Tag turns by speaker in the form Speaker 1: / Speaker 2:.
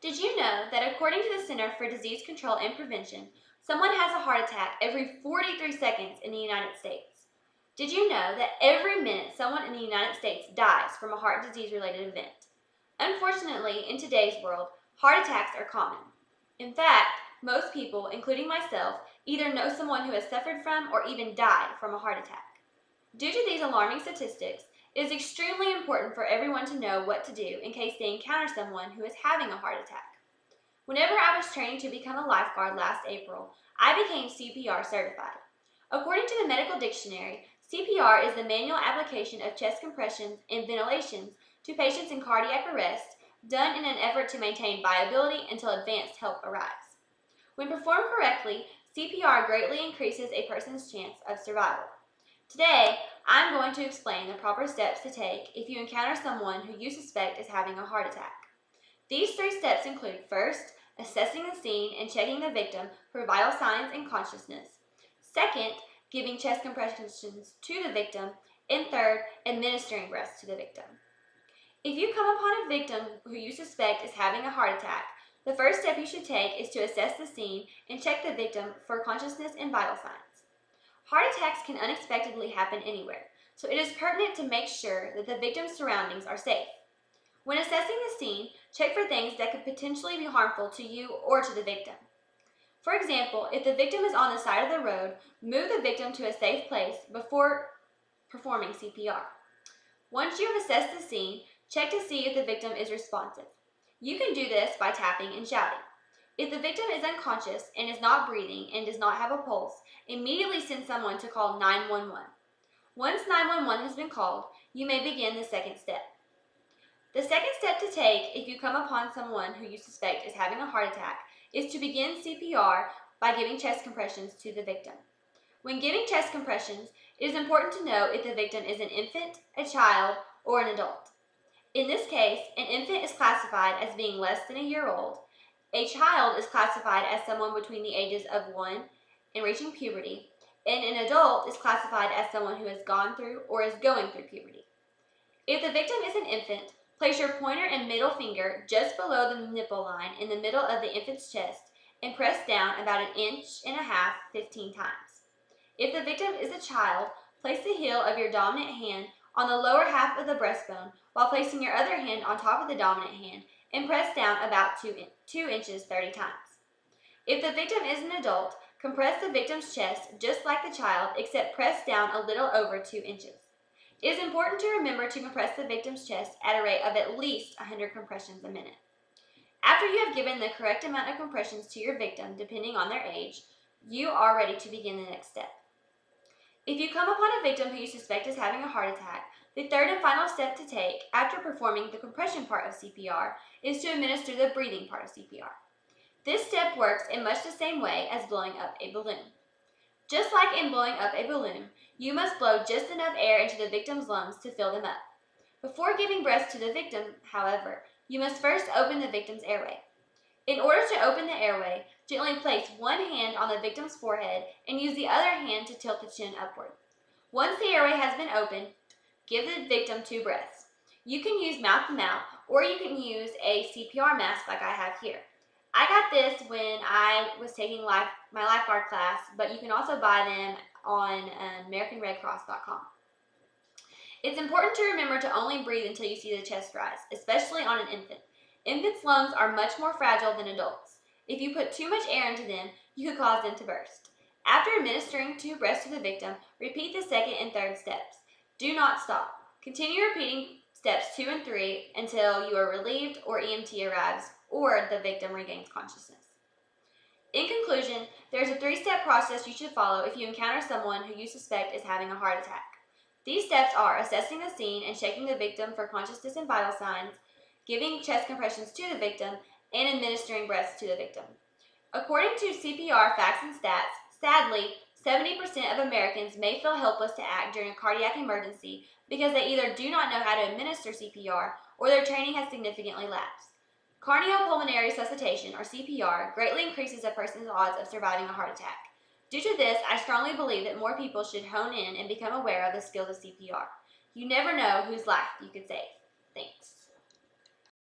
Speaker 1: Did you know that according to the Center for Disease Control and Prevention, someone has a heart attack every 43 seconds in the United States? Did you know that every minute someone in the United States dies from a heart disease-related event? Unfortunately, in today's world, heart attacks are common. In fact, most people, including myself, either know someone who has suffered from or even died from a heart attack. Due to these alarming statistics, it is extremely important for everyone to know what to do in case they encounter someone who is having a heart attack. Whenever I was training to become a lifeguard last April, I became CPR certified. According to the medical dictionary, CPR is the manual application of chest compressions and ventilations to patients in cardiac arrest, done in an effort to maintain viability until advanced help arrives. When performed correctly, CPR greatly increases a person's chance of survival. Today, I'm going to explain the proper steps to take if you encounter someone who you suspect is having a heart attack. These 3 steps include: first, assessing the scene and checking the victim for vital signs and consciousness; second, giving chest compressions to the victim; and third, administering breaths to the victim. If you come upon a victim who you suspect is having a heart attack, the first step you should take is to assess the scene and check the victim for consciousness and vital signs. Heart attacks can unexpectedly happen anywhere, so it is pertinent to make sure that the victim's surroundings are safe. When assessing the scene, check for things that could potentially be harmful to you or to the victim. For example, if the victim is on the side of the road, move the victim to a safe place before performing CPR. Once you have assessed the scene, check to see if the victim is responsive. You can do this by tapping and shouting. If the victim is unconscious and is not breathing and does not have a pulse, immediately send someone to call 911. Once 911 has been called, you may begin the second step. The second step to take if you come upon someone who you suspect is having a heart attack is to begin CPR by giving chest compressions to the victim. When giving chest compressions, it is important to know if the victim is an infant, a child, or an adult. In this case, an infant is classified as being less than a year old. A child is classified as someone between the ages of 1 and reaching puberty, and an adult is classified as someone who has gone through or is going through puberty. If the victim is an infant, place your pointer and middle finger just below the nipple line in the middle of the infant's chest and press down about 1.5 inches 15 times. If the victim is a child, place the heel of your dominant hand on the lower half of the breastbone while placing your other hand on top of the dominant hand and press down about 2 inches 30 times. If the victim is an adult, compress the victim's chest just like the child, except press down a little over 2 inches. It is important to remember to compress the victim's chest at a rate of at least 100 compressions a minute. After you have given the correct amount of compressions to your victim, depending on their age, you are ready to begin the next step. If you come upon a victim who you suspect is having a heart attack, the third and final step to take after performing the compression part of CPR is to administer the breathing part of CPR. This step works in much the same way as blowing up a balloon. Just like in blowing up a balloon, you must blow just enough air into the victim's lungs to fill them up. Before giving breath to the victim, however, you must first open the victim's airway. In order to open the airway, gently place one hand on the victim's forehead and use the other hand to tilt the chin upward. Once the airway has been opened, give the victim 2 breaths. You can use mouth-to-mouth, or you can use a CPR mask like I have here. I got this when I was taking my lifeguard class, but you can also buy them on AmericanRedCross.com. It's important to remember to only breathe until you see the chest rise, especially on an infant. Infants' lungs are much more fragile than adults. If you put too much air into them, you could cause them to burst. After administering 2 breaths to the victim, repeat the second and third steps. Do not stop. Continue repeating steps 2 and 3 until you are relieved or EMT arrives or the victim regains consciousness. In conclusion, there is a 3-step process you should follow if you encounter someone who you suspect is having a heart attack. These steps are assessing the scene and checking the victim for consciousness and vital signs, giving chest compressions to the victim, and administering breaths to the victim. According to CPR Facts and Stats, sadly, 70% of Americans may feel helpless to act during a cardiac emergency because they either do not know how to administer CPR or their training has significantly lapsed. Cardiopulmonary resuscitation, or CPR, greatly increases a person's odds of surviving a heart attack. Due to this, I strongly believe that more people should hone in and become aware of the skills of CPR. You never know whose life you could save. Thanks.